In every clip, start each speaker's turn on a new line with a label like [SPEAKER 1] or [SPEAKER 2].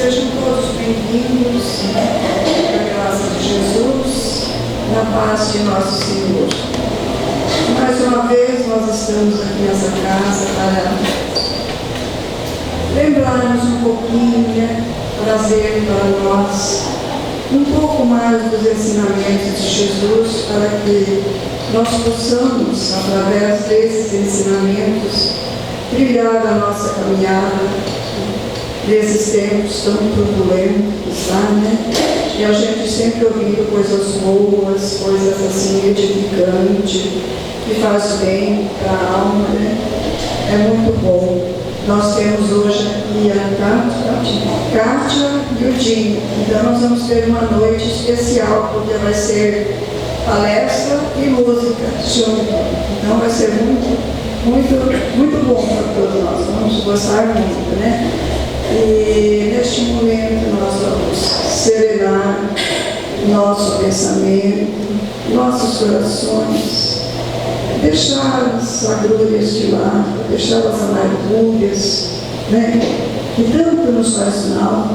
[SPEAKER 1] Sejam todos bem-vindos, na graça de Jesus, na paz de nosso Senhor. Mais uma vez nós estamos aqui nessa casa para lembrarmos um pouquinho, trazer para nós um pouco mais dos ensinamentos de Jesus, para que nós possamos, através desses ensinamentos, brilhar a nossa caminhada nesses tempos tão turbulentos, né? E a gente sempre ouvindo coisas boas, coisas assim edificantes, que faz bem para a alma, né? É muito bom. Nós temos hoje aqui a Kátia e o Dinho. Então nós vamos ter uma noite especial, porque vai ser palestra e música junto. Então vai ser muito bom para todos nós. Vamos gostar muito, né? E neste momento nós vamos serenar nosso pensamento, nossos corações, deixar as agruras de lado, deixar as amarguras, né, que tanto nos faz mal,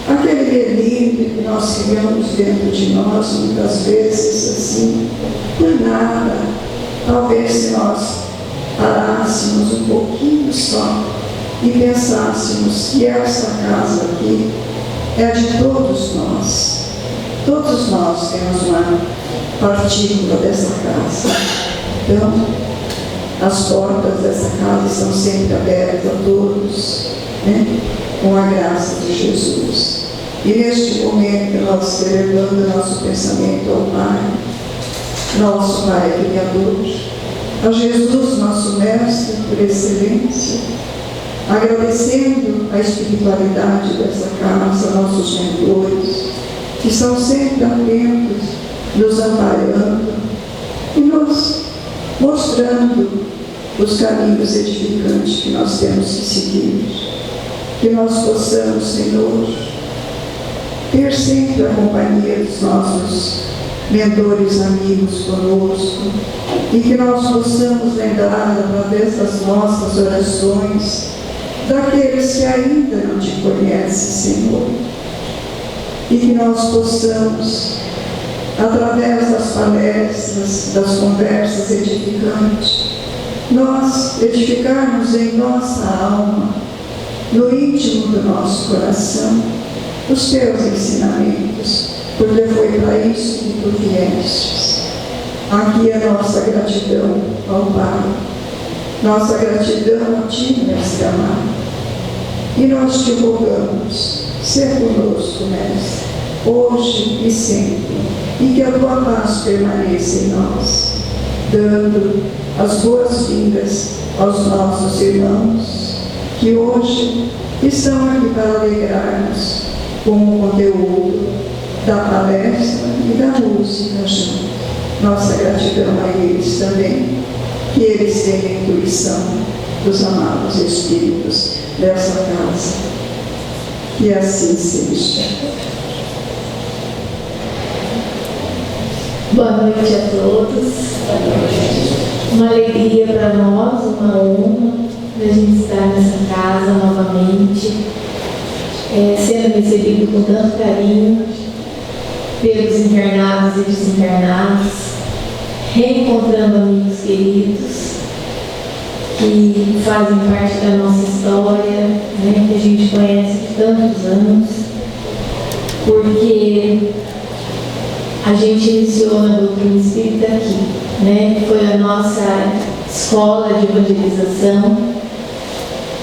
[SPEAKER 1] aquele delírio que nós criamos dentro de nós, muitas vezes assim, por nada. Talvez se nós parássemos um pouquinho só e pensássemos que essa casa aqui é de todos nós. Todos nós temos uma partícula dessa casa. Então, as portas dessa casa estão sempre abertas a todos, né? Com a graça de Jesus. E neste momento nós elevando nosso pensamento ao Pai, nosso Pai Criador, a Jesus, nosso Mestre por excelência, agradecendo a espiritualidade dessa casa, nossos mentores, que estão sempre atentos, nos amparando e nos mostrando os caminhos edificantes que nós temos que seguir. Que nós possamos, Senhor, ter sempre a companhia dos nossos mentores, amigos conosco, e que nós possamos lembrar, através das nossas orações, daqueles que ainda não te conhecem, Senhor, e que nós possamos, através das palestras, das conversas edificantes, nós edificarmos em nossa alma, no íntimo do nosso coração, os teus ensinamentos, porque foi para isso que tu viestes. Aqui é nossa gratidão ao Pai, nossa gratidão a ti, Mestre amado. E nós te rogamos, ser conosco, Mestre, hoje e sempre, e que a tua paz permaneça em nós, dando as boas-vindas aos nossos irmãos, que hoje estão aqui para alegrar-nos com o conteúdo da palestra e da música junto. Nossa gratidão a eles também, que eles tenham a intuição dos amados Espíritos dessa casa. Que assim seja.
[SPEAKER 2] Boa noite a todos. Uma alegria para nós, uma honra a gente estar nessa casa novamente, sendo recebido com tanto carinho pelos encarnados e desencarnados, reencontrando amigos queridos que fazem parte da nossa história, né, que a gente conhece de tantos anos, porque a gente iniciou na doutrina espírita aqui, né? Foi a nossa escola de evangelização,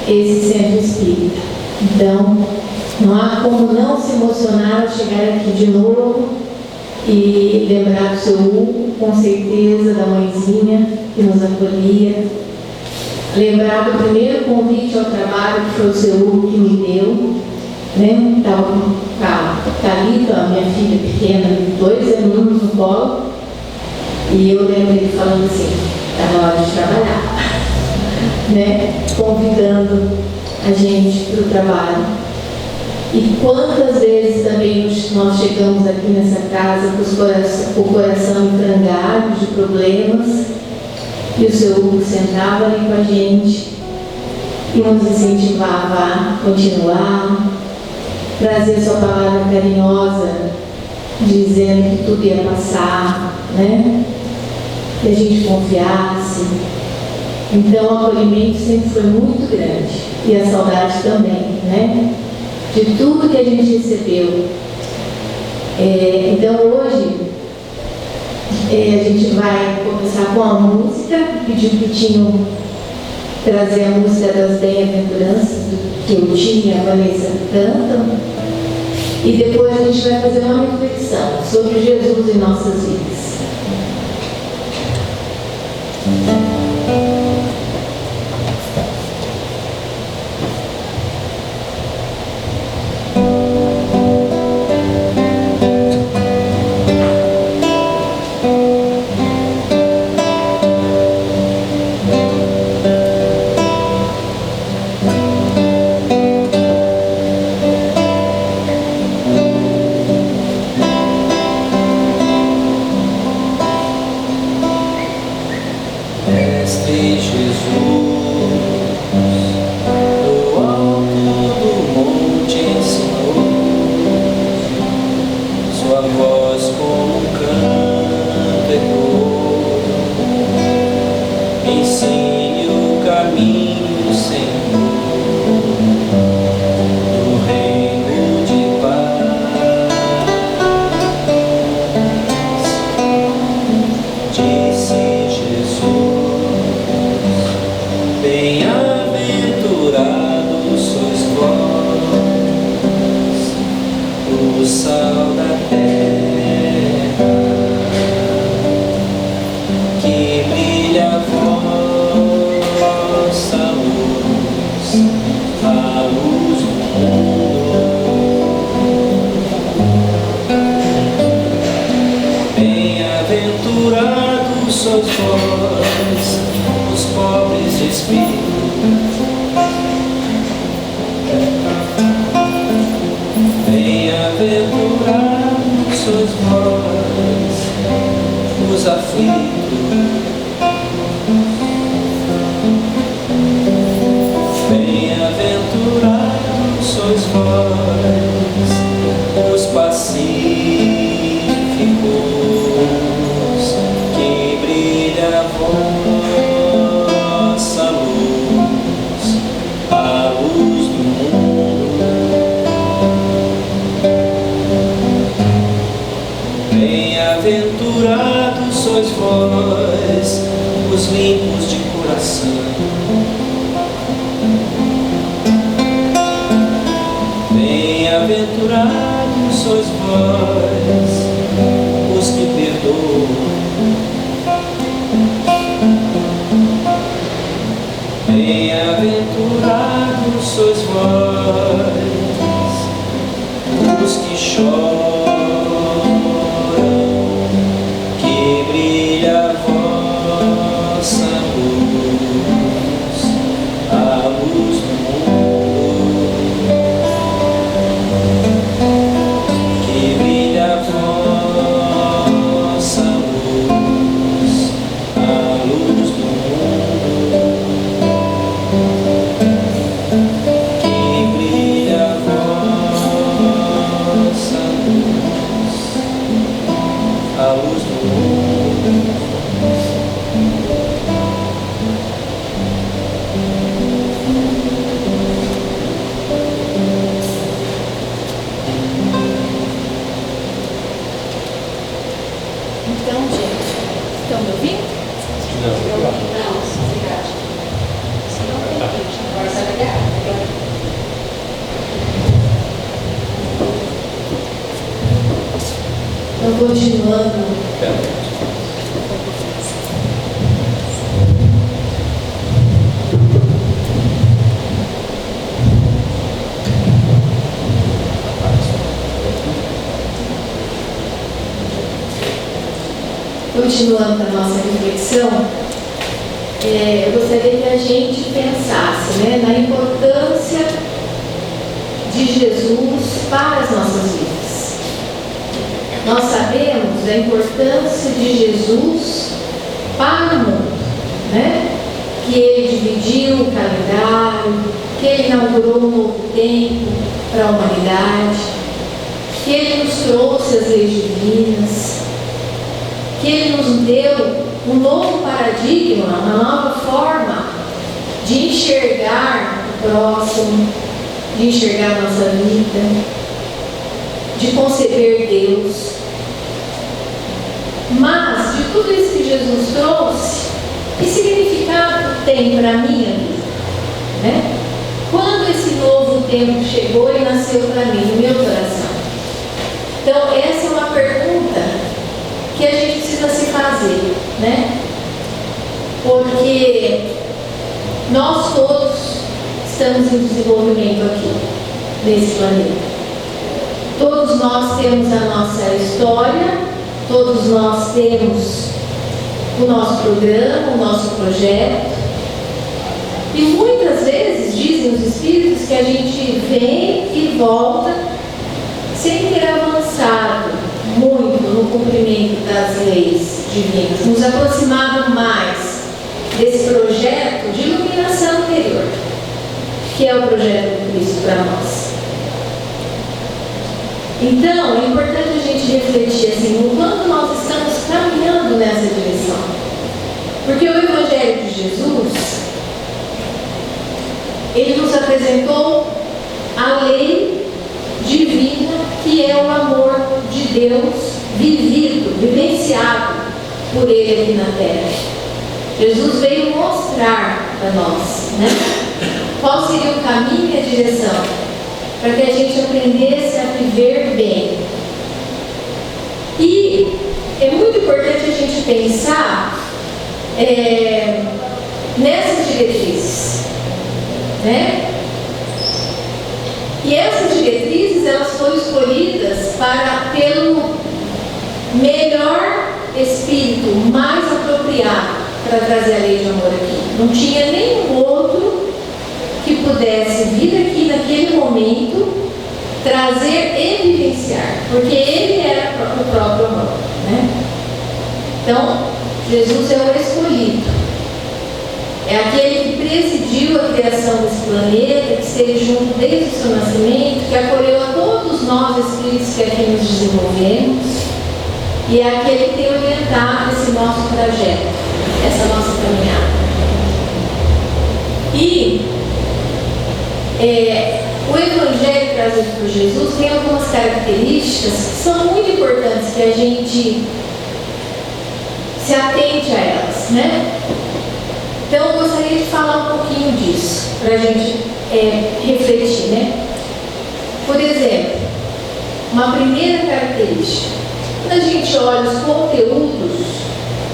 [SPEAKER 2] esse centro espírita. Então, não há como não se emocionar ao chegar aqui de novo e lembrar do seu Hugo, com certeza, da mãezinha que nos acolhia. Lembrar do primeiro convite ao trabalho que foi o seu Hugo que me deu, né? Estava com a Thalita, a minha filha pequena, 2 aninhos no colo, e eu lembro ele falando assim, está na hora de trabalhar, né? Convidando a gente para o trabalho. E quantas vezes também nós chegamos aqui nessa casa com o coração enfrangado de problemas, e o seu Hugo sentava ali com a gente e nos incentivava a continuar, trazer sua palavra carinhosa, dizendo que tudo ia passar, né? Que a gente confiasse. Então o acolhimento sempre foi muito grande, e a saudade também, né? De tudo que a gente recebeu. Então hoje a gente vai começar com a música, pedir para o Tinho trazer a música das bem-aventuranças que o Tinho e a Vanessa cantam, e depois a gente vai fazer uma reflexão sobre Jesus em nossas vidas.
[SPEAKER 3] Bem-aventurados sois vós, os limpos de coração. Bem-aventurados sois vós, os que perdoam. Bem-aventurados sois vós, os que choram.
[SPEAKER 2] Continuando. Continuando a nossa reflexão, eu gostaria que a gente pensasse, né, na importância de Jesus para as nossas vidas. Nós sabemos a importância de Jesus para o mundo, né? Que ele dividiu o calendário, trabalho, que Ele inaugurou um novo tempo para a humanidade, que Ele nos trouxe as leis divinas, que Ele nos deu um novo paradigma, uma nova forma de enxergar o próximo, de enxergar a nossa vida, de conceber Deus. Mas, de tudo isso que Jesus trouxe, que significado tem para a minha vida? Né? Quando esse novo tempo chegou e nasceu para mim, no meu coração? Então, essa é uma pergunta que a gente precisa se fazer, né? Porque nós todos estamos em desenvolvimento aqui, nesse planeta. Todos nós temos a nossa história, todos nós temos o nosso programa, o nosso projeto. E muitas vezes dizem os espíritos que a gente vem e volta sem ter avançado muito no cumprimento das leis divinas, nos aproximado mais desse projeto de iluminação interior, que é o projeto do Cristo para nós. Então, é importante a gente refletir assim, no quanto nós estamos caminhando nessa direção. Porque o Evangelho de Jesus, ele nos apresentou a lei divina, que é o amor de Deus vivido, vivenciado por Ele aqui na Terra. Jesus veio mostrar para nós, né, qual seria o caminho e a direção, para que a gente aprendesse a viver bem. E é muito importante a gente pensar nessas diretrizes, né? E essas diretrizes, elas foram escolhidas pelo melhor espírito, mais apropriado para trazer a lei de amor aqui. Não tinha nenhum outro que pudesse vir aqui naquele momento, trazer e vivenciar, porque ele era o próprio amor, né? Então, Jesus é o escolhido, é aquele que presidiu a criação desse planeta, que esteve junto desde o seu nascimento, que acolheu a todos nós espíritos que aqui nos desenvolvemos, e é aquele que tem orientado esse nosso trajeto, essa nossa caminhada. E o Evangelho trazido por Jesus tem algumas características que são muito importantes que a gente se atente a elas, né? Então eu gostaria de falar um pouquinho disso, para a gente refletir, né? Por exemplo, uma primeira característica, quando a gente olha os conteúdos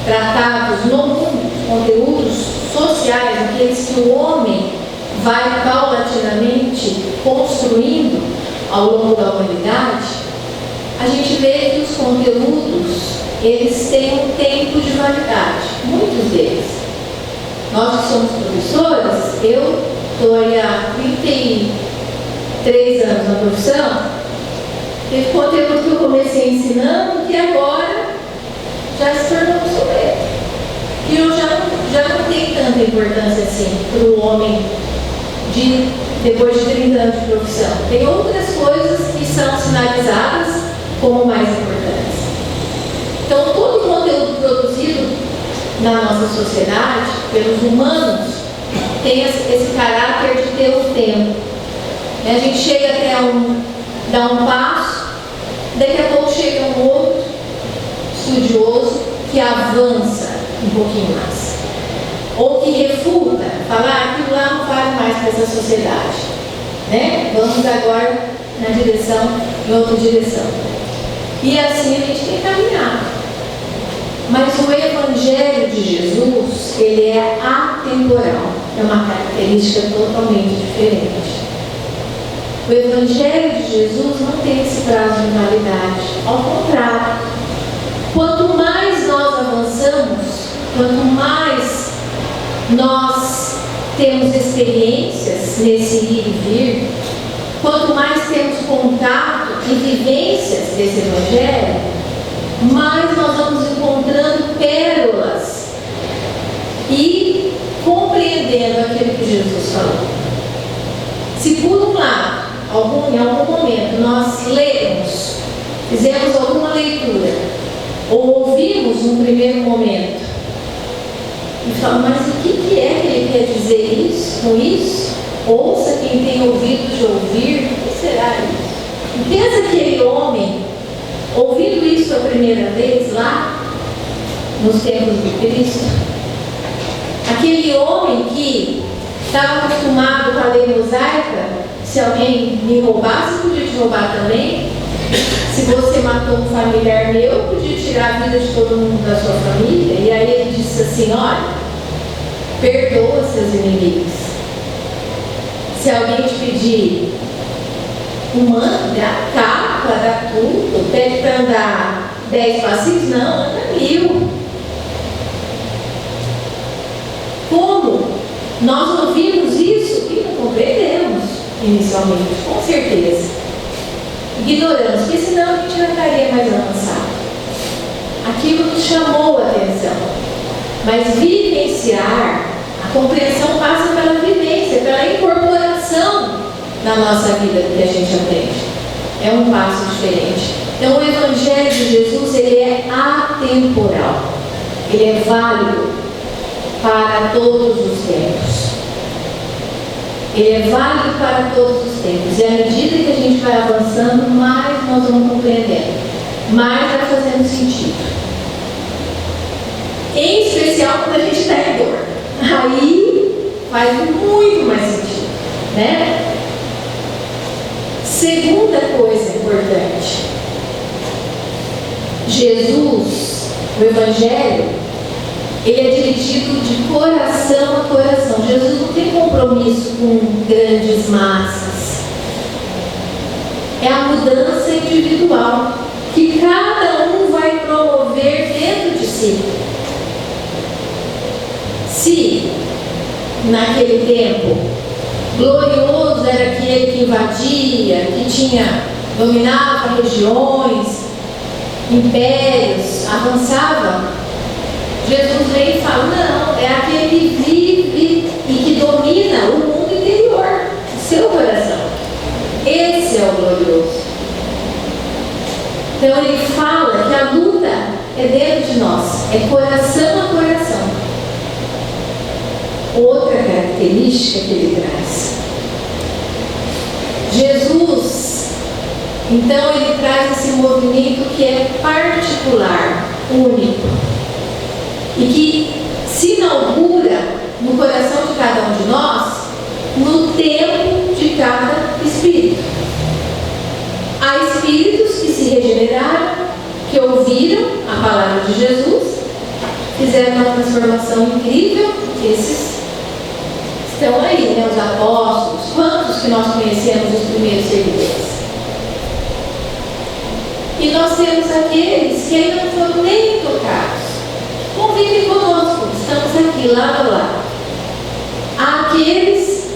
[SPEAKER 2] tratados no mundo, conteúdos sociais, aqueles que o homem vai paulatinamente construindo ao longo da humanidade, a gente vê que os conteúdos, eles têm um tempo de validade, muitos deles. Nós que somos professores, eu estou há 33 anos na profissão, teve conteúdo que eu comecei ensinando que agora já se tornou obsoleto. E eu já não tem tanta importância assim para o homem depois de 30 anos de profissão. Tem outras coisas que são sinalizadas como mais importantes. Então, todo o conteúdo produzido na nossa sociedade, pelos humanos, tem esse caráter de ter um tempo. A gente chega até dá um passo, daqui a pouco chega um outro estudioso que avança um pouquinho mais. Ou que refuta, falar aquilo lá não vale mais para essa sociedade, né? Vamos agora em outra direção. E assim a gente tem caminhado. Mas o Evangelho de Jesus, ele é atemporal, é uma característica totalmente diferente. O Evangelho de Jesus não tem esse prazo de validade, ao contrário. Quanto mais nós avançamos, quanto mais nós temos experiências nesse ir e vir, quanto mais temos contato e vivências desse Evangelho, mais nós vamos encontrando pérolas e compreendendo aquilo que Jesus falou. Se por um lado, em algum momento, nós lemos, fizemos alguma leitura, ou ouvimos num primeiro momento, e falamos, mas o que é que ele quer dizer isso, com isso? Ouça quem tem ouvido de ouvir, o que será isso? E pensa aquele homem, ouvindo isso a primeira vez lá, nos tempos de Cristo, aquele homem que estava acostumado com a lei mosaica, se alguém me roubasse, podia te roubar também. Se você matou um familiar meu, podia tirar a vida de todo mundo da sua família. E aí ele disse assim, olha, perdoa seus inimigos. Se alguém te pedir um manto, dá capa, dá tudo, pede para andar 10 passinhos, não, anda 1000. Como nós ouvimos isso e não compreendemos inicialmente, com certeza. Ignoramos, porque senão a gente não estaria mais avançado. Aquilo nos chamou a atenção. Mas vivenciar, a compreensão passa pela vivência, pela incorporação na nossa vida que a gente aprende. É um passo diferente. Então o Evangelho de Jesus, ele é atemporal. Ele é válido para todos os tempos. Ele é válido para todos os tempos. E à medida que a gente vai avançando, mais nós vamos compreendendo, mais vai fazendo sentido. Em especial quando a gente está em dor. Aí faz muito mais sentido, né? Segunda coisa importante. Jesus, o Evangelho, ele é dirigido de coração a coração. Jesus não tem compromisso com grandes massas. É a mudança individual que cada um vai promover dentro de si. Se naquele tempo glorioso era aquele que invadia, que dominava regiões, impérios, avançava, Jesus vem e fala, não, é aquele que vive e que domina o mundo interior, o seu coração. Esse é o glorioso. Então ele fala que a luta é dentro de nós, é coração a coração. Outra característica que ele traz. Jesus, então ele traz esse movimento que é particular, único, e que se inaugura no coração de cada um de nós, no tempo de cada espírito. Há espíritos que se regeneraram, que ouviram a palavra de Jesus, fizeram uma transformação incrível. Esses estão aí, né? Os apóstolos, quantos que nós conhecemos os primeiros seguidores? E nós temos aqueles que ainda não foram nem tocados. Convivem conosco, estamos aqui, lado a lado. Há aqueles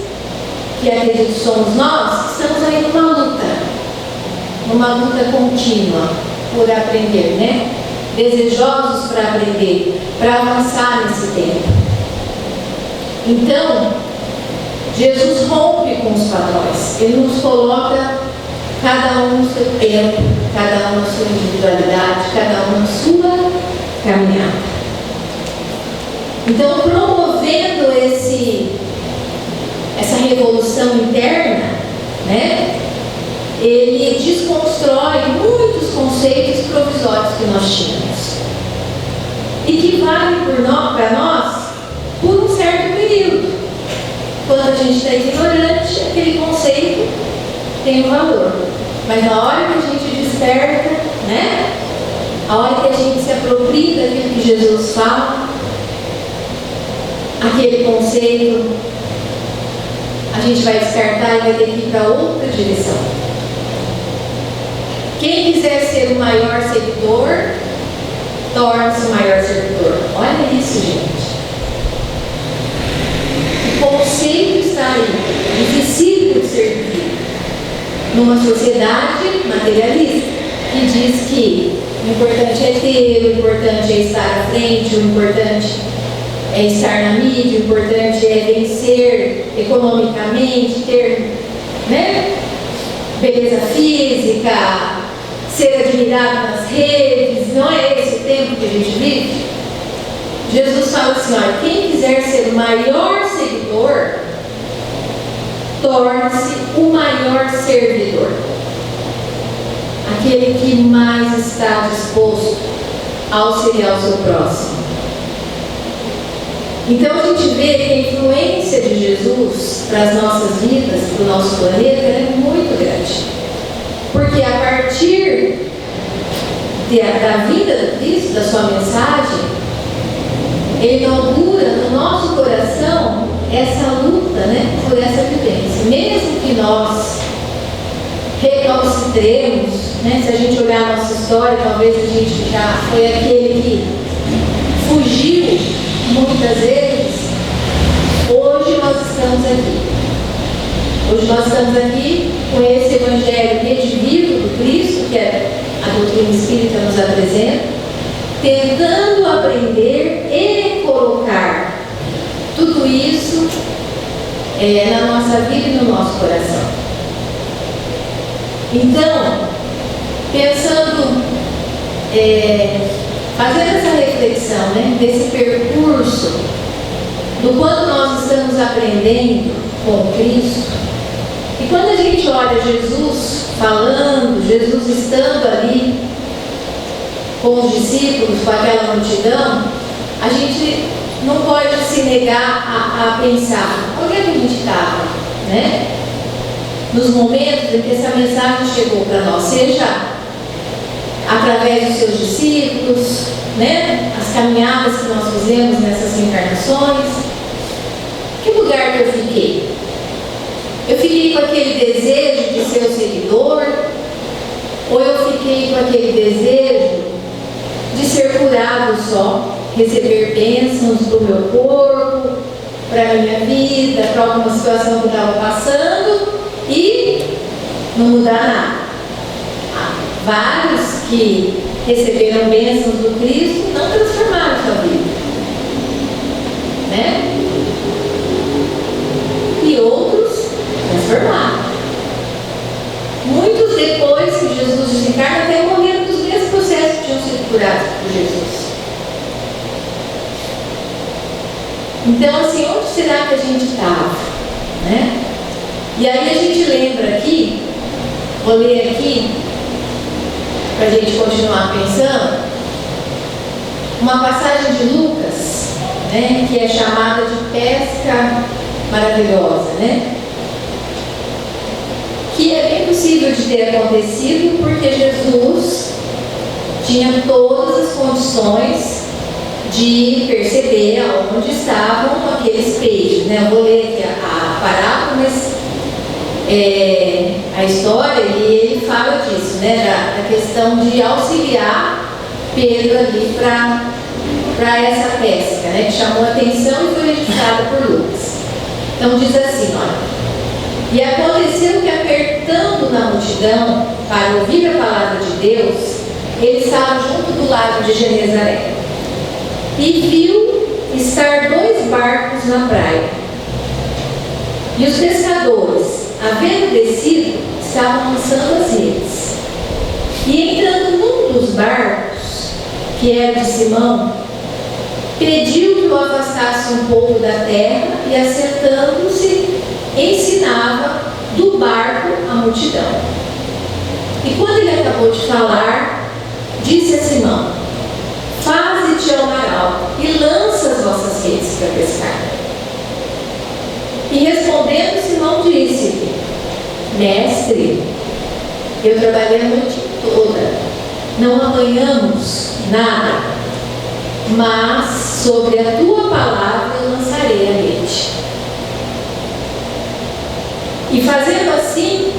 [SPEAKER 2] que acredito que somos nós, que estamos aí numa luta contínua por aprender, né? Desejosos para aprender, para avançar nesse tempo. Então, Jesus rompe com os padrões, ele nos coloca cada um no seu tempo, cada um na sua individualidade, cada um na sua caminhada. Então, promovendo essa revolução interna, né, ele desconstrói muitos conceitos provisórios que nós tínhamos e que valem para nós por um certo período. Quando a gente está ignorante, aquele conceito tem um valor, mas na hora que a gente desperta, né, a hora que a gente se apropria daquilo que Jesus fala, aquele conceito, a gente vai descartar e vai ter que ir para outra direção. Quem quiser ser o maior seguidor, torne-se o maior servidor. Olha isso, gente. O conceito está aí, difícil de ser vivido numa sociedade materialista, que diz que o importante é ter, o importante é estar à frente, o importante é estar na mídia, o importante é vencer economicamente, ter né? Beleza física, ser admirado nas redes, não é esse o tempo que a gente vive? Jesus fala assim, olha, quem quiser ser o maior seguidor, torne-se o maior servidor. Aquele que mais está disposto a auxiliar o seu próximo. Então a gente vê que a influência de Jesus para as nossas vidas, para o nosso planeta, é muito grande. Porque a partir da vinda de Cristo, da sua mensagem, Ele inaugura no nosso coração essa luta, né, por essa vivência. Mesmo que nós recalcitremos, né, se a gente olhar a nossa história, talvez a gente já foi aquele que fugiu muitas vezes. Hoje nós estamos aqui. Hoje nós estamos aqui com esse evangelho redivivo do Cristo, que a doutrina espírita nos apresenta, tentando aprender e colocar tudo isso na nossa vida e no nosso coração. Então, pensando, fazendo essa reflexão, né, desse percurso, do quanto nós estamos aprendendo com Cristo, e quando a gente olha Jesus falando, Jesus estando ali com os discípulos, com aquela multidão, a gente não pode se negar a pensar, onde é que a gente estava, né? Nos momentos em que essa mensagem chegou para nós, seja através dos seus discípulos, né? As caminhadas que nós fizemos nessas encarnações. Que lugar que eu fiquei? Eu fiquei com aquele desejo de ser o seguidor? Ou eu fiquei com aquele desejo de ser curado só, receber bênçãos do meu corpo, para a minha vida, para alguma situação que eu estava passando e não mudar nada? Vários que receberam bênçãos do Cristo não transformaram sua vida, né? E outros transformaram. Muitos depois que Jesus desencarna até morreram dos mesmos processos que tinham sido curados por Jesus. Então, assim, onde será que a gente estava, né? E aí a gente lembra aqui, vou ler aqui, para a gente continuar pensando, uma passagem de Lucas, né, que é chamada de pesca maravilhosa, né? Que é bem possível de ter acontecido porque Jesus tinha todas as condições de perceber onde estavam aqueles peixes, né? Eu vou ler aqui a parábola, mas a história, e ele fala disso, né? Da questão de auxiliar Pedro ali para essa pesca, né? Que chamou a atenção e foi registrada por Lucas. Então diz assim, olha: e aconteceu que, apertando na multidão para ouvir a palavra de Deus, ele estava junto do lago de Genezaré e viu estar 2 barcos na praia. E os pescadores, havendo descido, estavam lançando as redes. E entrando num dos barcos, que era de Simão, pediu que o afastasse um pouco da terra e, assentando-se, ensinava do barco a multidão. E quando ele acabou de falar, disse a Simão: faze-te ao mar alto e lança as vossas redes para pescar. E respondendo, Simão disse-lhe: mestre, eu trabalhei a noite toda, não apanhamos nada, mas sobre a tua palavra eu lançarei a rede. E fazendo assim,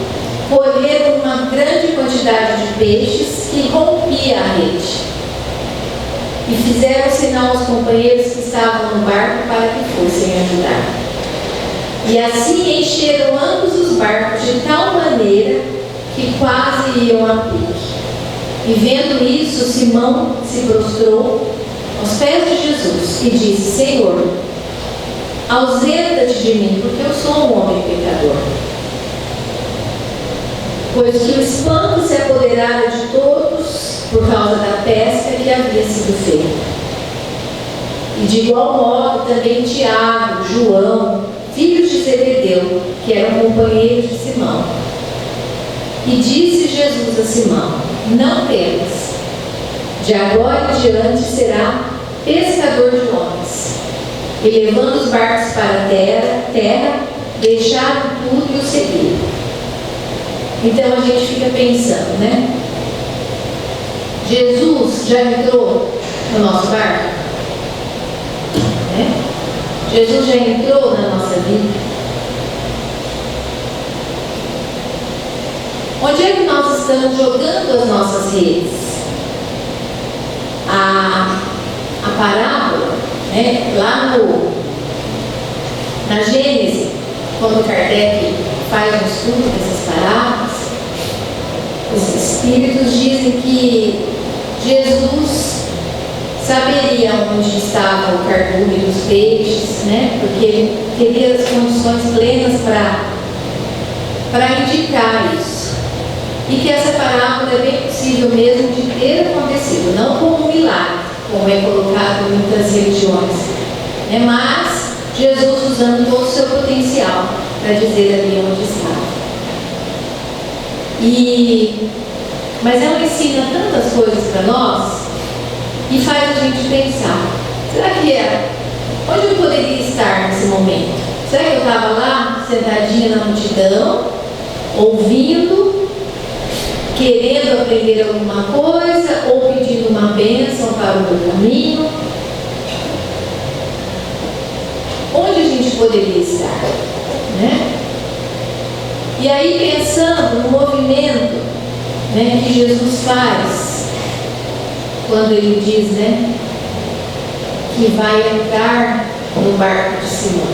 [SPEAKER 2] colheram uma grande quantidade de peixes que rompia a rede. E fizeram sinal aos companheiros que estavam no barco para que fossem ajudar. E assim encheram ambos os barcos de tal maneira que quase iam a pique. E vendo isso, Simão se prostrou aos pés de Jesus e disse: Senhor, ausenta-te de mim, porque eu sou um homem pecador. pois que o espanto se apoderara de todos por causa da pesca que havia sido feita. E de igual modo também Tiago, João, filhos de Zebedeu, que eram companheiros de Simão. E disse Jesus a Simão: não temas, de agora em diante será pescador de homens. E levando os barcos para a terra, deixaram tudo e o seguiram. Então a gente fica pensando, né? Jesus já entrou no nosso barco? Né? Jesus já entrou na nossa vida? Onde é que nós estamos jogando as nossas redes? A parábola, né? Lá na Gênesis, quando Kardec faz um estudo dessas parábolas, os espíritos dizem que Jesus saberia onde estava o cardume dos peixes, né? Porque ele teria as condições plenas para indicar isso. E que essa parábola é bem possível mesmo de ter acontecido, não como um milagre, como é colocado em muitas religiões, né? Mas Jesus usando todo o seu potencial para dizer ali onde estava. Mas ela ensina tantas coisas para nós e faz a gente pensar: será que onde eu poderia estar nesse momento? Será que eu estava lá, sentadinha na multidão, ouvindo, querendo aprender alguma coisa ou pedindo uma bênção para o meu caminho? Onde a gente poderia estar, né? E aí, pensando no movimento, né, que Jesus faz quando ele diz, né, que vai entrar no barco de Simão.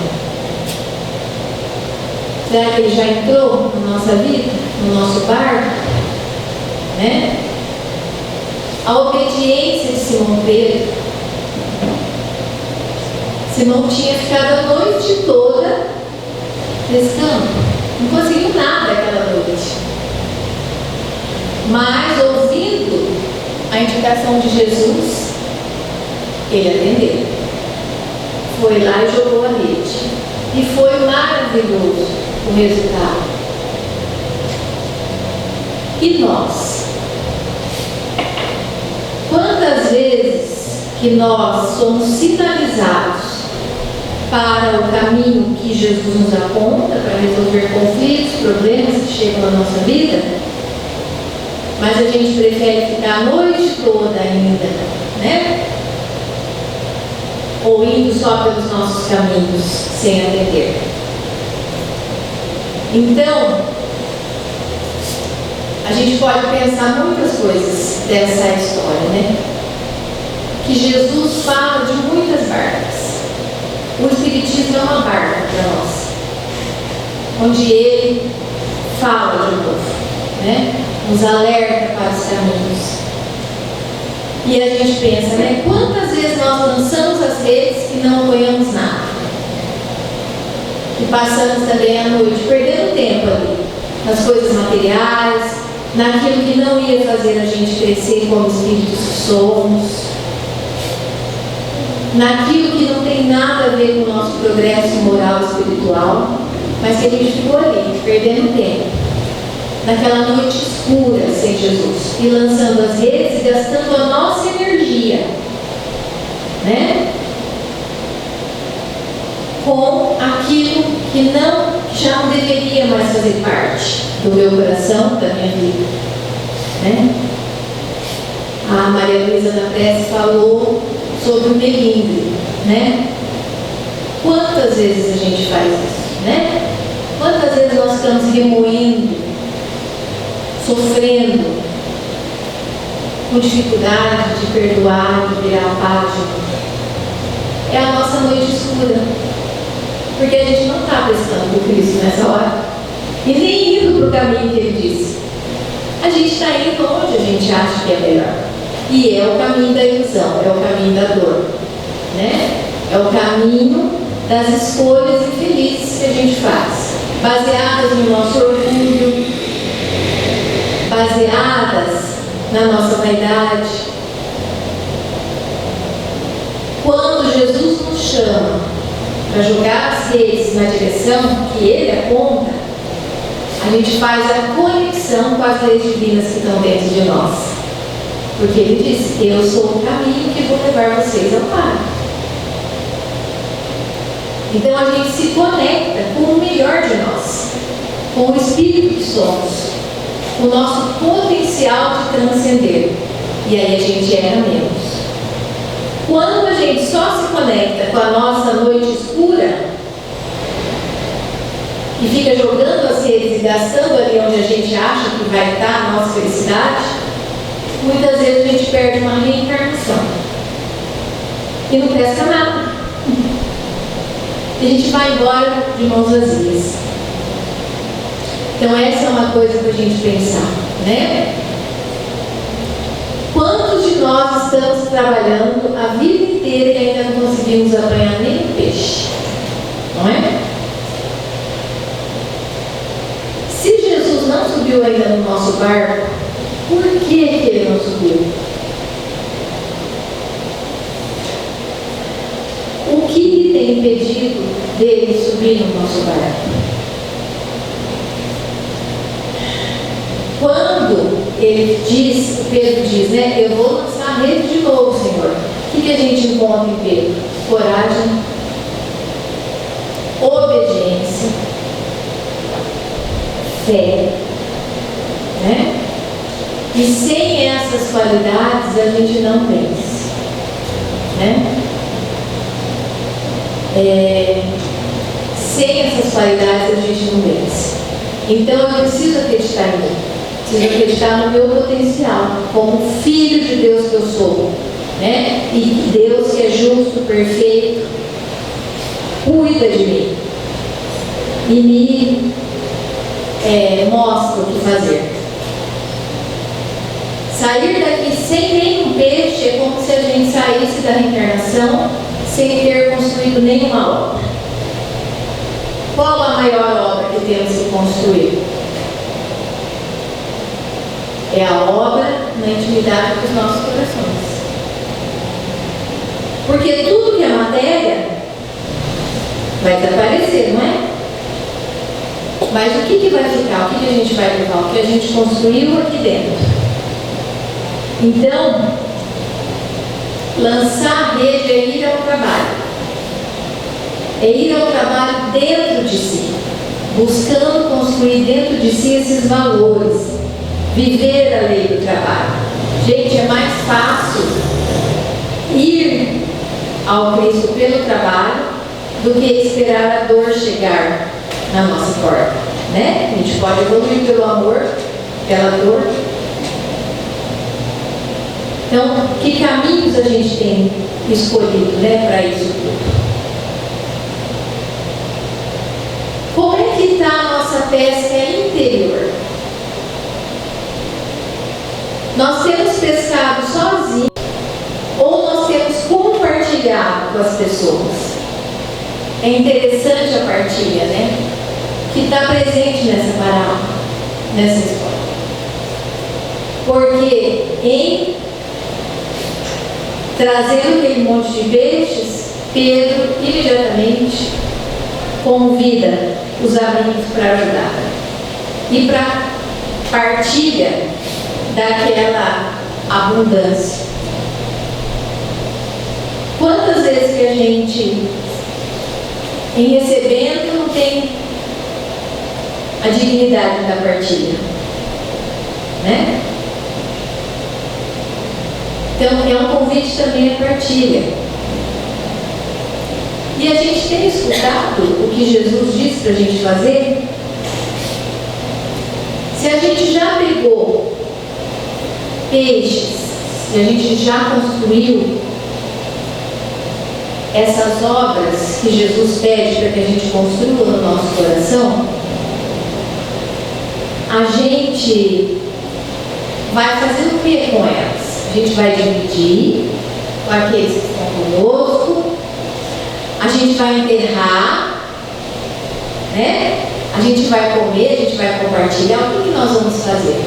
[SPEAKER 2] Será que ele já entrou na nossa vida, no nosso barco? Né? A obediência de Simão Pedro. Simão tinha ficado a noite toda pescando, não conseguiu nada aquela noite, mas ouvindo a indicação de Jesus, ele atendeu, foi lá e jogou a rede, e foi maravilhoso o resultado. E nós? Quantas vezes que nós somos sinalizados para o caminho que Jesus nos aponta para resolver conflitos, problemas que chegam na nossa vida, mas a gente prefere ficar a noite toda ainda, né? Ou indo só pelos nossos caminhos sem atender. Então, a gente pode pensar muitas coisas dessa história, né? Que Jesus fala de muitas barcas. O Espiritismo é uma barca para nós, onde ele fala de novo, né? Nos alerta para os caminhos. E a gente pensa, né? Quantas vezes nós lançamos as redes e não apanhamos nada? E passamos também a noite perdendo tempo ali, nas coisas materiais, naquilo que não ia fazer a gente crescer como espíritos que somos, naquilo que não tem nada a ver com o nosso progresso moral e espiritual, mas que a gente ficou ali, perdendo tempo, naquela noite escura sem Jesus, e lançando as redes e gastando a nossa energia, né? Com aquilo que já não deveria mais fazer parte do meu coração, da minha vida, né? A Maria Luísa da Prece falou sobre o melindre, né? Quantas vezes a gente faz isso, né? Quantas vezes nós estamos remoendo, sofrendo, com dificuldade de perdoar, de virar a página? É a nossa noite escura, porque a gente não está pescando por Cristo nessa hora e nem indo para o caminho que Ele disse. A gente está indo onde a gente acha que é melhor, e é o caminho da ilusão, é o caminho da dor, né? É o caminho das escolhas infelizes que a gente faz, baseadas no nosso orgulho, baseadas na nossa vaidade. Quando Jesus nos chama para jogar as redes na direção que Ele aponta, a gente faz a conexão com as leis divinas que estão dentro de nós. Porque Ele diz: eu sou o caminho que vou levar vocês ao Pai. Então a gente se conecta com o melhor de nós, com o Espírito que somos, com o nosso potencial de transcender. E aí a gente erra menos. Quando a gente só se conecta com a nossa noite escura e fica jogando as redes e gastando ali onde a gente acha que vai estar a nossa felicidade, muitas vezes a gente perde uma reencarnação e não pesca nada. E a gente vai embora de mãos vazias. Então essa é uma coisa para a gente pensar, né? Quantos de nós estamos trabalhando a vida inteira e ainda não conseguimos apanhar nem um peixe? Não é? Se Jesus não subiu ainda no nosso barco, por que Ele não subiu? O que lhe tem impedido dele subir no nosso barco? Quando ele diz, Pedro diz, né? Eu vou lançar a rede de novo, Senhor. O que a gente encontra em Pedro? Coragem, obediência, fé, né? E sem essas qualidades a gente não vence, né? Sem essas qualidades a gente não vence. Então eu preciso acreditar em mim. Preciso acreditar no meu potencial, como filho de Deus que eu sou, né? E Deus que é justo, perfeito, cuida de mim e me mostra o que fazer. Sair daqui sem nenhum peixe é como se a gente saísse da reencarnação sem ter construído nenhuma obra. Qual a maior obra que temos que construir? É a obra na intimidade dos nossos corações. Porque tudo que é matéria vai desaparecer, não é? Mas o que vai ficar? O que a gente vai levar? O que a gente construiu aqui dentro. Então, lançar a rede é ir ao trabalho. É ir ao trabalho dentro de si, buscando construir dentro de si esses valores. Viver a lei do trabalho. Gente, é mais fácil ir ao Cristo pelo trabalho do que esperar a dor chegar na nossa porta, né? A gente pode evoluir pelo amor, pela dor. Então, que caminhos a gente tem escolhido, né, para isso tudo? Como é que está a nossa pesca interior? Nós temos pescado sozinhos ou nós temos compartilhado com as pessoas? É interessante a partilha, né? Que está presente nessa parábola, nessa história. Porque em trazendo aquele monte de peixes, Pedro imediatamente convida os amigos para ajudar e para partilha daquela abundância. Quantas vezes que a gente, em recebendo, não tem a dignidade da partilha, né? Então é um convite também à partilha. E a gente tem escutado o que Jesus disse para a gente fazer? Se a gente já pegou peixes, se a gente já construiu essas obras que Jesus pede para que a gente construa no nosso coração, a gente vai fazer o que com elas? A gente vai dividir com aqueles que estão conosco, a gente vai enterrar, né? A gente vai comer, a gente vai compartilhar. O que nós vamos fazer?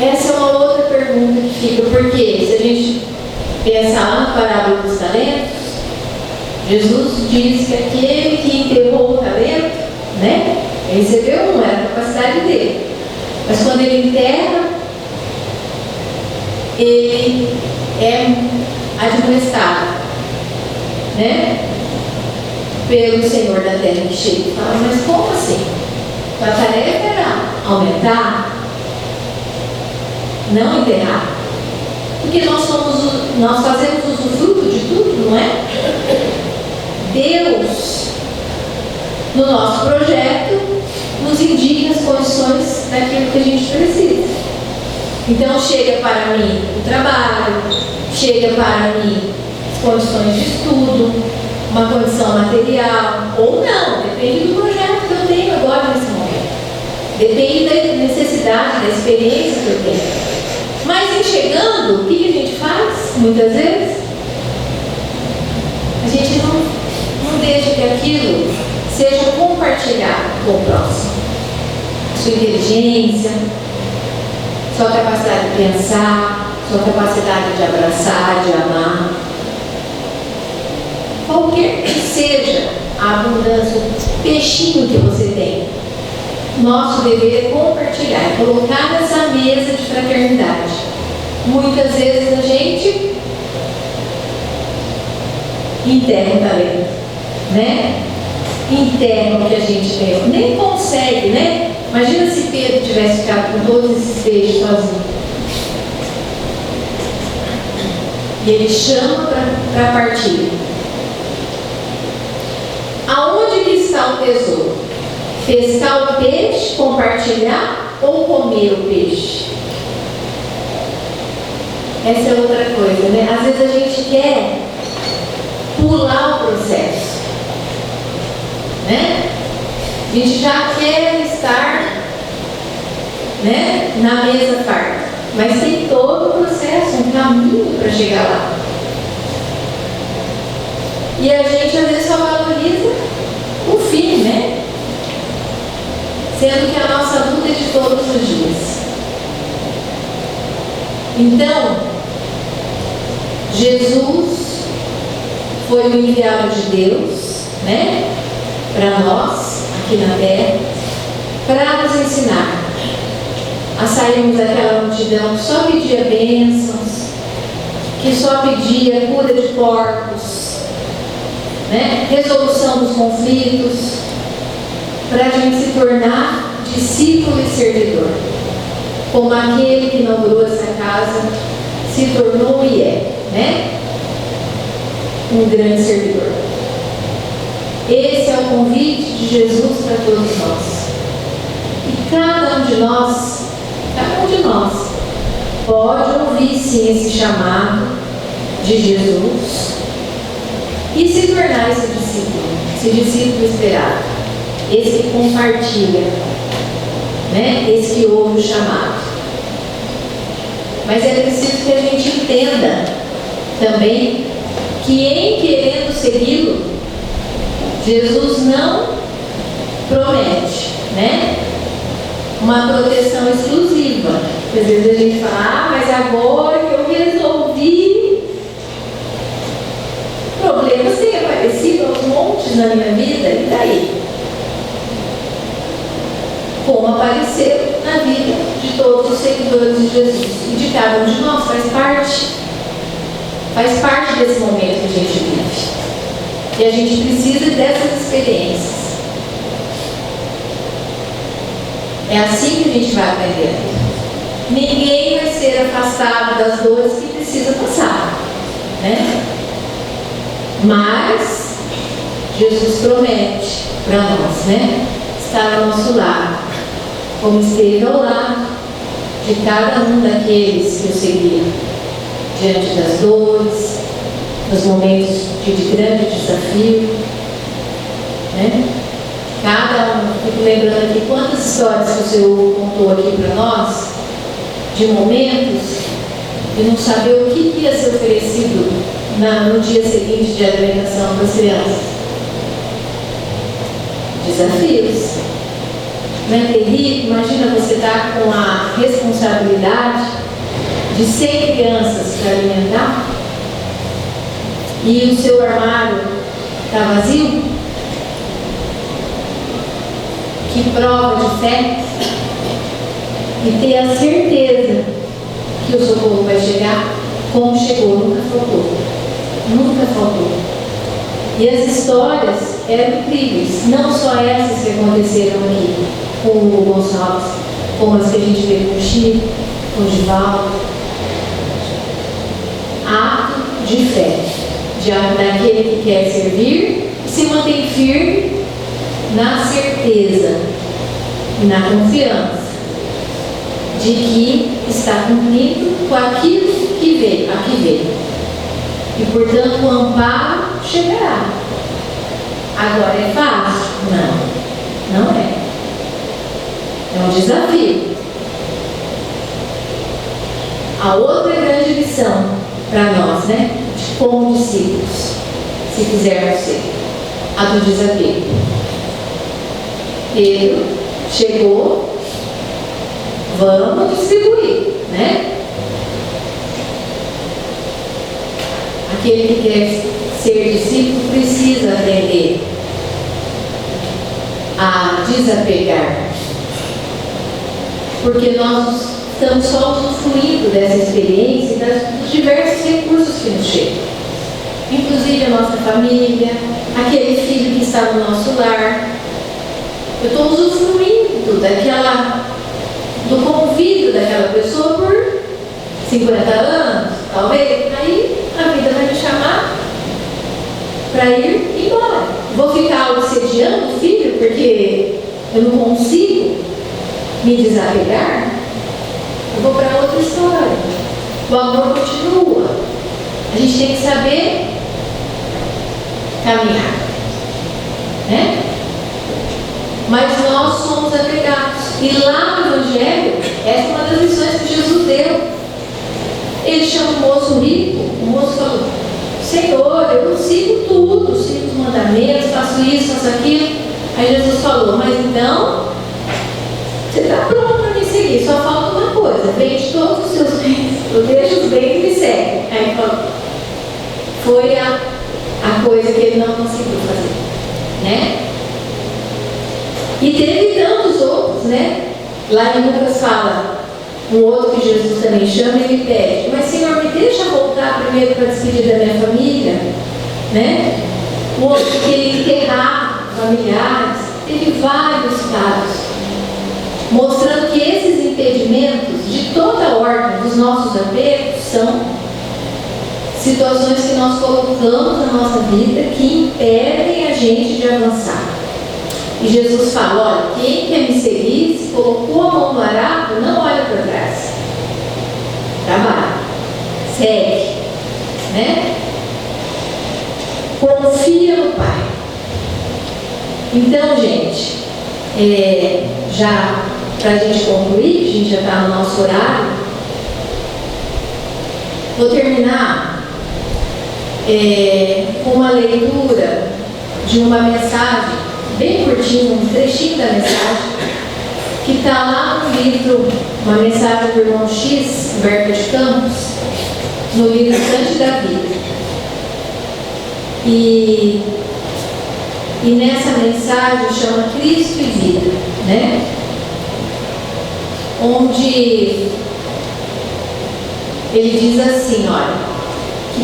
[SPEAKER 2] Essa é uma outra pergunta que fica, porque se a gente pensar lá na parábola dos talentos, Jesus diz que aquele que enterrou o talento, né, recebeu um, era a capacidade dele. Mas quando ele enterra, ele é admoestado, né, pelo Senhor da terra, que chega e fala: mas como assim? A tarefa era aumentar, não enterrar. Porque nós fazemos usufruto de tudo, não é? Deus, no nosso projeto, nos indica as condições daquilo que a gente precisa. Então chega para mim o trabalho, chega para mim as condições de estudo, uma condição material, ou não, depende do projeto que eu tenho agora nesse momento. Depende da necessidade, da experiência que eu tenho. Mas em chegando, o que a gente faz, muitas vezes? A gente não deixa que aquilo seja compartilhado com o próximo. Sua inteligência, sua capacidade de pensar, sua capacidade de abraçar, de amar. Qualquer que seja a abundância, o peixinho que você tem, nosso dever é compartilhar, é colocar nessa mesa de fraternidade. Muitas vezes a gente enterra o talento, né? Enterra o que a gente tem, nem consegue, né? Imagina se Pedro tivesse ficado com todos esses peixes sozinho. E ele chama para partir. Aonde que está o tesouro? Pescar o peixe, compartilhar ou comer o peixe? Essa é outra coisa, né? Às vezes a gente quer pular o processo, né? A gente já quer estar, né, na mesa farta, mas tem todo o processo, um caminho para chegar lá. E a gente às vezes só valoriza o fim, né? Sendo que a nossa luta é de todos os dias. Então, Jesus foi o enviado de Deus, né, para nós, aqui na terra, para nos ensinar a sairmos daquela multidão que só pedia bênçãos, que só pedia cura de corpos, né, resolução dos conflitos, para a gente se tornar discípulo e servidor, como aquele que inaugurou essa casa se tornou e é, né, um grande servidor. Esse é o convite de Jesus para todos nós. E cada um de nós pode ouvir sim esse chamado de Jesus e se tornar esse discípulo esperado, esse que compartilha, né? Esse que ouve o chamado. Mas é preciso que a gente entenda também que em querendo segui-lo, Jesus não promete, né, uma proteção exclusiva. Às vezes a gente fala: mas agora que eu resolvi, problemas têm aparecido aos montes na minha vida, e daí? Como apareceu na vida de todos os seguidores de Jesus e de cada um de nós, faz parte desse momento que a gente vive. E a gente precisa dessas experiências. É assim que a gente vai aprendendo. Ninguém vai ser afastado das dores que precisa passar, né? Mas Jesus promete para nós, né, estar ao nosso lado, como esteve ao lado de cada um daqueles que o seguiam, diante das dores, nos momentos de grande desafio, né? Cada um, fico lembrando aqui quantas histórias que o Senhor contou aqui para nós, de momentos de não saber o que ia ser oferecido no dia seguinte de alimentação das crianças. Desafios. Não é terrível? Imagina você estar com a responsabilidade de 100 crianças para alimentar e o seu armário está vazio? Que prova de fé! E ter a certeza que o socorro vai chegar como chegou, nunca faltou. Nunca faltou. E as histórias eram incríveis, não só essas que aconteceram aqui com o Gonçalves, como as que a gente vê com o Chico, com o Givaldo. Ato de fé, daquele que quer servir e se mantém firme na certeza e na confiança de que está cumprindo com aquilo que veio, aqui veio. E, portanto, o amparo chegará. Agora, é fácil? Não, não é. É um desafio. A outra grande lição para nós, né? Como discípulos, se quisermos ser, a do desafio. Pedro chegou, vamos distribuir, né? Aquele que quer ser discípulo precisa aprender a desapegar, porque nós estamos só usufruindo dessa experiência e dos diversos recursos que nos chegam, inclusive a nossa família, aquele filho que está no nosso lar. Eu estou usufruindo do convívio daquela pessoa por 50 anos, talvez. Aí a vida vai me chamar para ir embora. Vou ficar obsediando o filho porque eu não consigo me desapegar? Eu vou para outra história. O amor continua. A gente tem que saber caminhar, né? Mas nós somos apegados. E lá no Evangelho, essa é uma das lições que Jesus deu. Ele chama o moço rico, o moço falou: Senhor, eu sigo tudo, sigo os mandamentos, faço isso, faço aquilo. Aí Jesus falou: mas então, você está pronto para me seguir, só falta uma coisa: vende todos os seus bens, eu deixo os bens e me segue. Aí ele falou: foi a coisa que ele não conseguiu fazer, né? E teve tantos outros, né? Lá em Lucas fala, um outro que Jesus também chama, ele pede: mas Senhor, me deixa voltar primeiro para despedir da minha família, né? O outro que ele enterrar familiares. Teve vários casos, mostrando que esses impedimentos de toda a ordem dos nossos apegos são situações que nós colocamos na nossa vida que impedem a gente de avançar. E Jesus fala: olha, quem quer me seguir, se colocou a mão no arado, não olha para trás. Trabalha, segue, né? Confia no Pai. Então, gente, já para a gente concluir, a gente já está no nosso horário, vou terminar com uma leitura de uma mensagem bem curtinho, um trechinho da mensagem, que está lá no livro, uma mensagem do irmão X, Humberto de Campos, no livro Cante da Vida. E nessa mensagem chama Cristo e Vida, né? Onde ele diz assim, olha,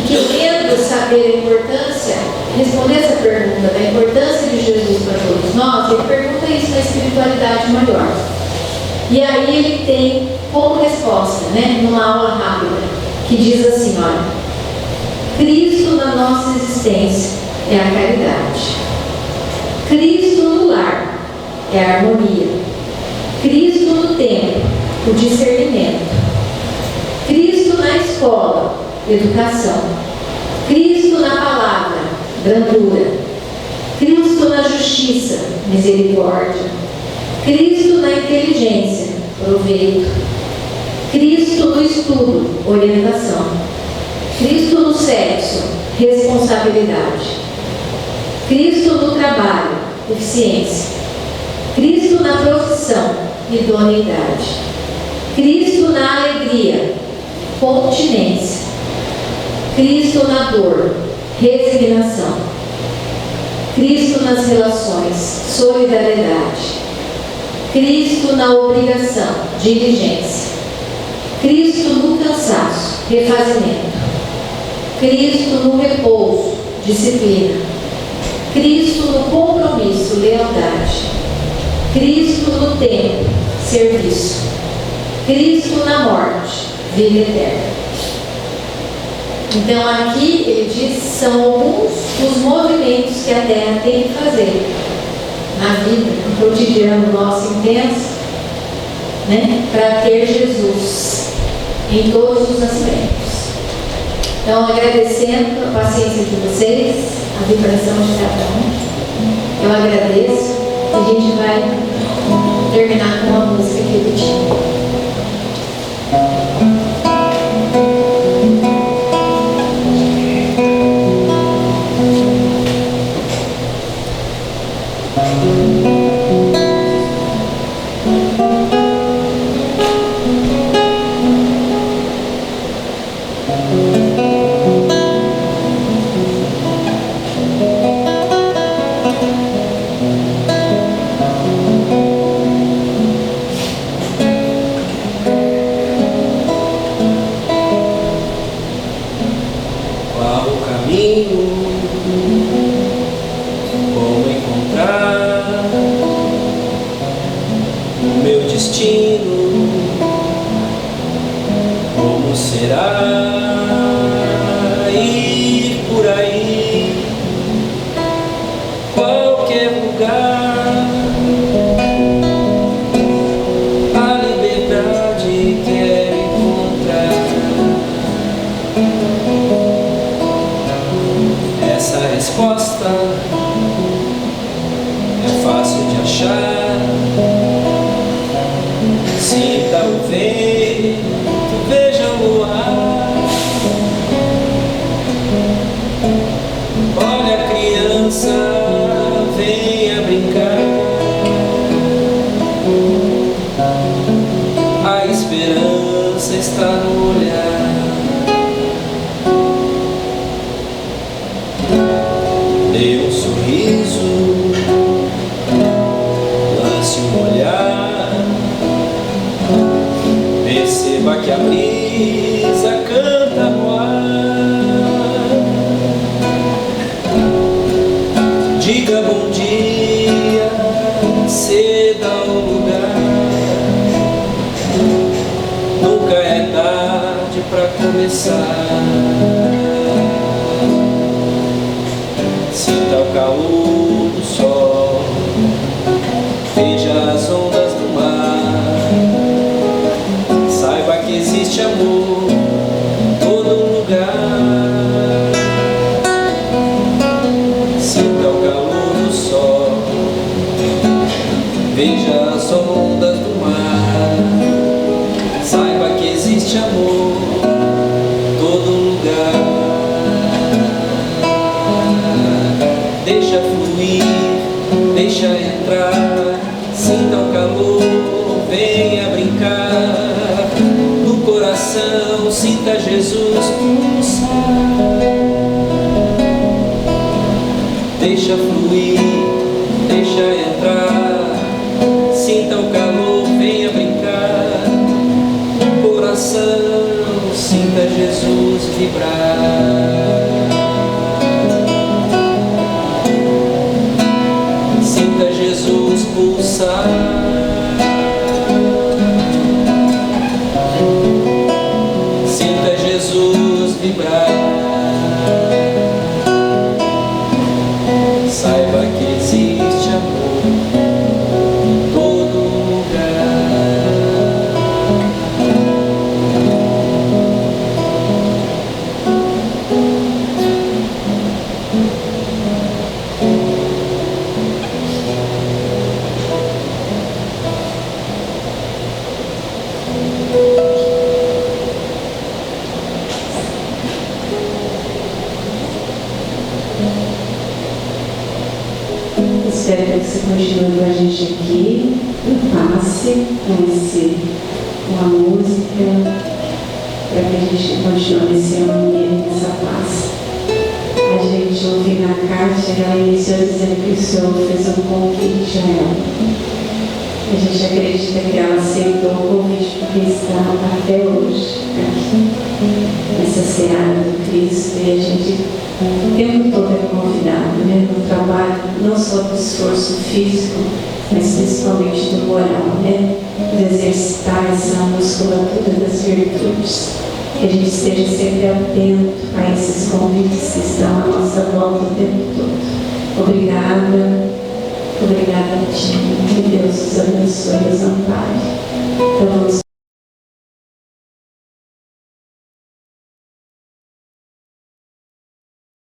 [SPEAKER 2] que querendo saber a importância, responder essa pergunta da importância de Jesus para todos nós, ele pergunta isso na espiritualidade maior. E aí ele tem como resposta, né, numa aula rápida, que diz assim, olha, Cristo na nossa existência é a caridade. Cristo no lar é a harmonia. Cristo no templo, o discernimento. Cristo na escola, educação. Cristo na palavra, brandura. Cristo na justiça, misericórdia. Cristo na inteligência, proveito. Cristo no estudo, orientação. Cristo no sexo, responsabilidade. Cristo no trabalho, eficiência. Cristo na profissão, idoneidade. Cristo na alegria, continência. Cristo na dor, resignação. Cristo nas relações, solidariedade. Cristo na obrigação, diligência. Cristo no cansaço, refazimento. Cristo no repouso, disciplina. Cristo no compromisso, lealdade. Cristo no tempo, serviço. Cristo na morte, vida eterna. Então aqui ele diz que são alguns dos movimentos que a Terra tem que fazer na vida, no cotidiano nosso intenso, né? Para ter Jesus em todos os aspectos. Então, agradecendo a paciência de vocês, a vibração de cada um, eu agradeço e a gente vai terminar com uma música que ele tinha.
[SPEAKER 3] Qual o caminho? Como encontrar o meu destino? Como será ir por aí? Qualquer lugar, a liberdade quer encontrar. Essa resposta é fácil de achar. Sinta o vento, veja o luar. Olha a criança, venha brincar. A esperança está no olhar. Dê um sorriso, lance um olhar. Perceba que a brisa canta no ar. Diga bom dia, ceda ao lugar. Nunca é tarde para começar. Sinta o calor do sol, veja as ondas do mar. Saiba que existe amor em todo lugar. Sinta o calor do sol, veja as ondas do mar. Saiba que existe amor em todo lugar. Deixa fluir, deixa entrar. Sinta o calor, venha brincar. No coração, sinta Jesus pulsar. Deixa fluir, deixa entrar. Sinta o calor, venha brincar. No coração, sinta Jesus vibrar. Sinta Jesus pulsar. Sinta Jesus vibrar. Saiba que existe amor em todo lugar.
[SPEAKER 4] espero que você continue com a gente aqui, no passe, com a música, para que a gente continue nesse ambiente, nessa paz. A gente ouviu na carta, ela iniciou dizendo que o Senhor fez um convite a ela. A gente acredita que ela aceitou o convite porque está até hoje aqui, nessa seara do Cristo, e a gente o tempo todo é convidado, né, no trabalho, não só do esforço físico, mas principalmente do moral, né, de exercitar essa musculatura das virtudes. Que a gente esteja sempre atento a esses convites que estão à nossa volta o tempo todo. Obrigada a ti. Que Deus os abençoe e os ampare. Então, vamos